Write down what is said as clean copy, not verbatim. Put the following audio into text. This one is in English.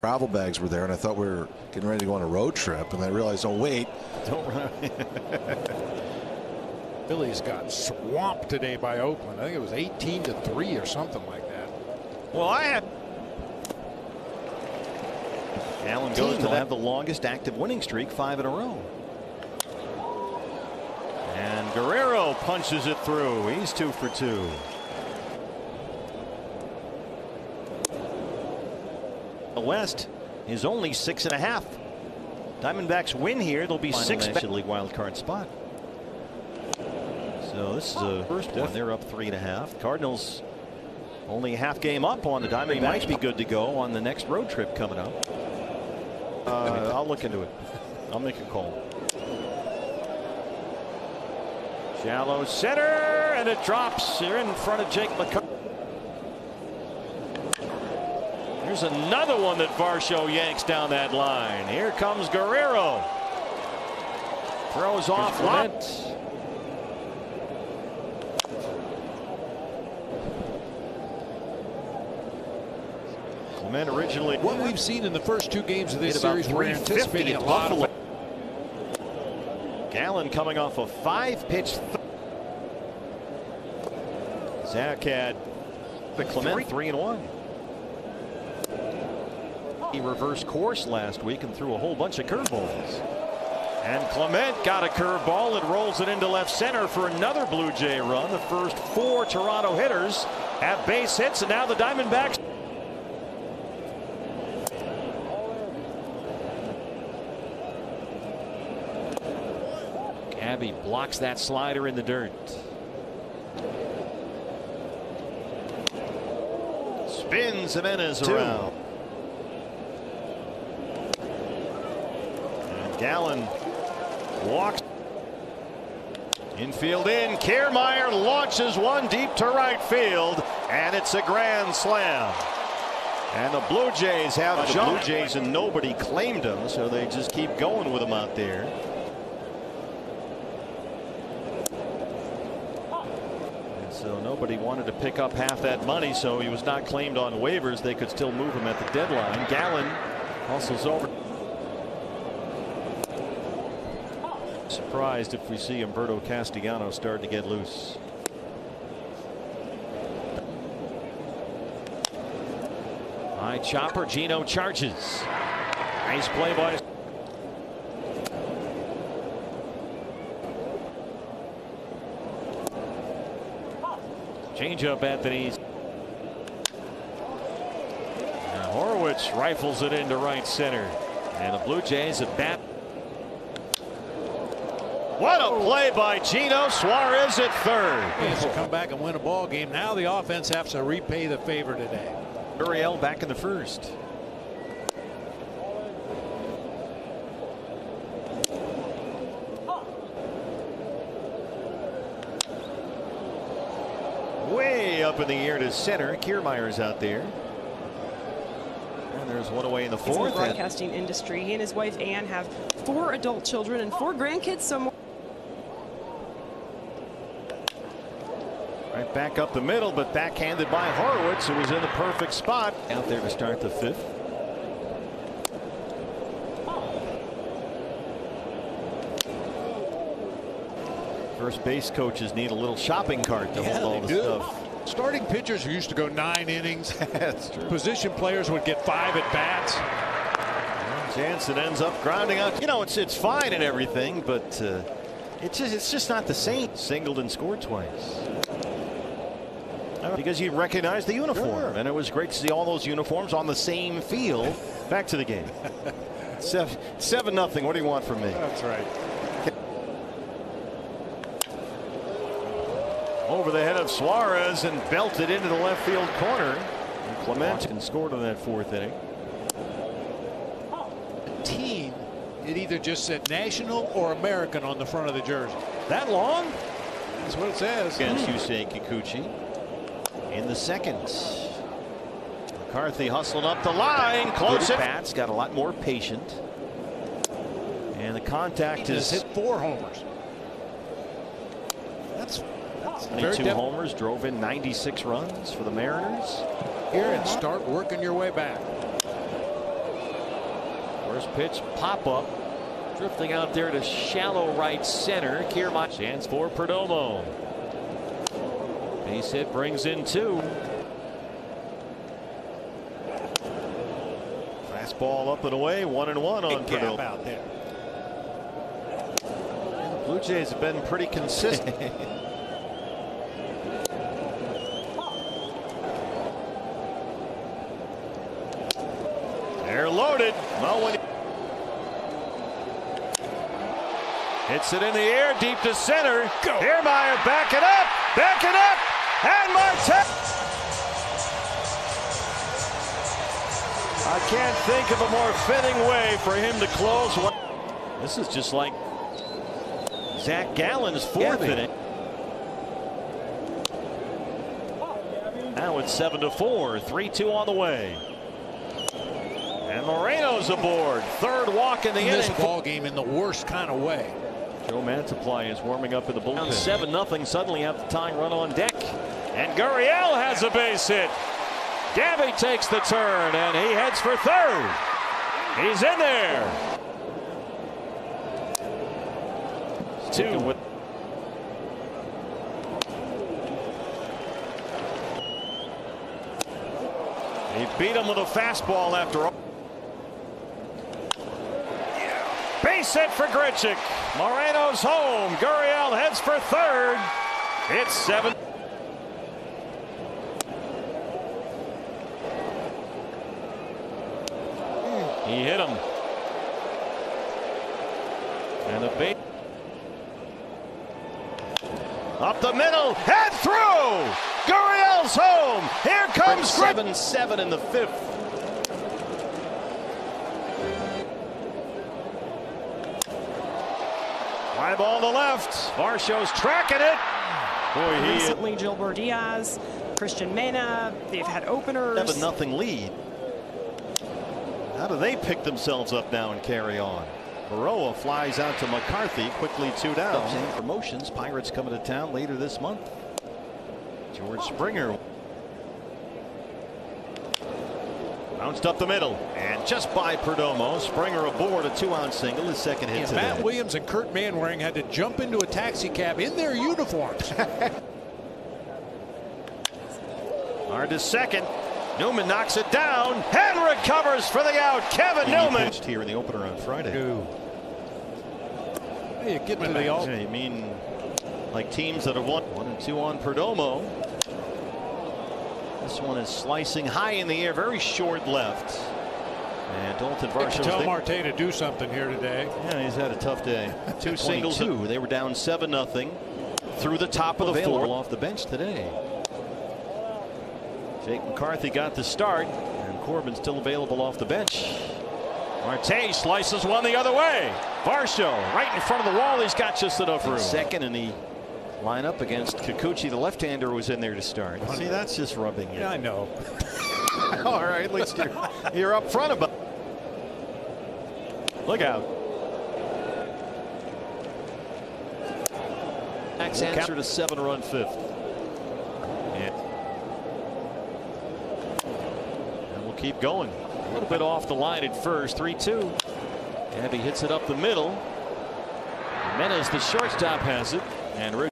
Travel bags were there, and I thought we were getting ready to go on a road trip, and I realized, oh wait, don't run. Phillies got swamped today by Oakland. I think it was 18-3 or something like that. Well, Allen goes to have the longest active winning streak, 5 in a row. And Guerrero punches it through. He's 2 for 2. The West is only 6.5. Diamondbacks win here. They'll be 6 National League wild card spot. So this is a first one. They're up 3.5. Cardinals only a half game up on the Diamondbacks. Might be good to go on the next road trip coming up. I'll look into it. I'll make a call. Shallow center, and it drops. You're in front of Jake McCarthy. Here's another one that Varsho yanks down that line. Here comes Guerrero. Throws off Clement. Clement originally. What we've seen in the first 2 games of this series, we're anticipating a lot of. Gallen coming off a 5-pitch. Zach had the Clement 3-1. He reversed course last week and threw a whole bunch of curveballs. And Clement got a curveball and rolls it into left center for another Blue Jay run. The first 4 Toronto hitters have base hits, and now the Diamondbacks. Gabby blocks that slider in the dirt. Spins Jimenez around. And Gallen walks. Infield in. Kiermaier launches one deep to right field, and it's a grand slam. And the Blue Jays have the Blue Jays, and nobody claimed them, so they just keep going with them out there. So nobody wanted to pick up half that money, so he was not claimed on waivers. They could still move him at the deadline. Gallen hustles over. Surprised if we see Humberto Castellanos start to get loose. High chopper. Gino charges. Nice play by. Changeup at the knees. And Horwitz rifles it into right center. And the Blue Jays at bat. What a play by Gino. Suarez at third. Chance to come back and win a ball game. Now the offense has to repay the favor today. Uriel back in the first. Way up in the air to center. Kiermaier's out there. And there's one away in the fourth. It's in the broadcasting industry. He and his wife Ann have 4 adult children and 4 grandkids. So right back up the middle, but backhanded by Horwitz, who was in the perfect spot. Out there to start the 5th. First base coaches need a little shopping cart to hold all the stuff. Starting pitchers used to go 9 innings. That's true. Position players would get 5 at bats. Jansen ends up grounding out. You know, it's fine and everything, but it's just not the same. Singled and scored twice. Because you recognize the uniform, and it was great to see all those uniforms on the same field. Back to the game. 7-0. What do you want from me? That's right. Over the head of Suarez and belted into the left field corner. And Clement scored in that 4th inning. The team, it either just said National or American on the front of the jersey. That long? That's what it says. Against Yusei Kikuchi in the 2nd. McCarthy hustling up the line. Close it. Bats got a lot more patient. And the contact is hit 4 homers. That's 22 homers, drove in 96 runs for the Mariners. Here and start working your way back. First pitch pop up. Drifting out there to shallow right center. Kiermaier. Chance for Perdomo. Base hit brings in 2. Fastball up and away. 1-1 on Perdomo. Out there. The Blue Jays have been pretty consistent. They're loaded. Well, when hits it in the air, deep to center. Kiermaier back it up, and Marte. I can't think of a more fitting way for him to close. This is just like Zach Gallen's 4th inning. Now it's 7-4, 3-2 on the way. And Moreno's aboard. 3rd walk in the inning. This ball game in the worst kind of way. Joe Mantiply is warming up in the bullpen. 7-0. Suddenly have the tying run on deck. And Gurriel has a base hit. Gabby takes the turn and he heads for 3rd. He's in there. 2 with. He beat him with a fastball after all. Base hit for Grichuk. Moreno's home. Gurriel heads for 3rd. It's 7. He hit him. And the bait. Up the middle and through. Gurriel's home. Here comes 7-7 in the 5th. Fly ball to left. Varsho's tracking it. Boy, Recently, Gilbert Diaz, Christian Mena, they've had openers. 7-0 lead. How do they pick themselves up now and carry on? Baroa flies out to McCarthy, quickly 2 down. And promotions. Pirates coming to town later this month. George Springer bounced up the middle and just by Perdomo. Springer aboard a 2-out single, his 2nd hit today. Matt Williams and Kurt Manwaring had to jump into a taxi cab in their uniforms. Hard to 2nd. Newman knocks it down and recovers for the out. Kevin Newman pitched here in the opener on Friday. Hey, you get to the all. You mean like teams that have won 1-2 on Perdomo. This one is slicing high in the air, very short left. And Dalton Varsho. Tell Marte to do something here today. Yeah, he's had a tough day. 2 singles. They were down 7-0 through the top of the 4th. Off the bench today. Jake McCarthy got the start, and Corbin still available off the bench. Marte slices one the other way. Varsho right in front of the wall. He's got just enough room. 2nd in the lineup against Kikuchi, the left-hander, was in there to start. See, that's just rubbing it. Yeah, I know. All right, at least you're up front about. Look out. Max answered a 7-run 5th. And we'll keep going. A little bit off the line at first. 3-2. Gabby hits it up the middle. Jimenez, the shortstop, has it. And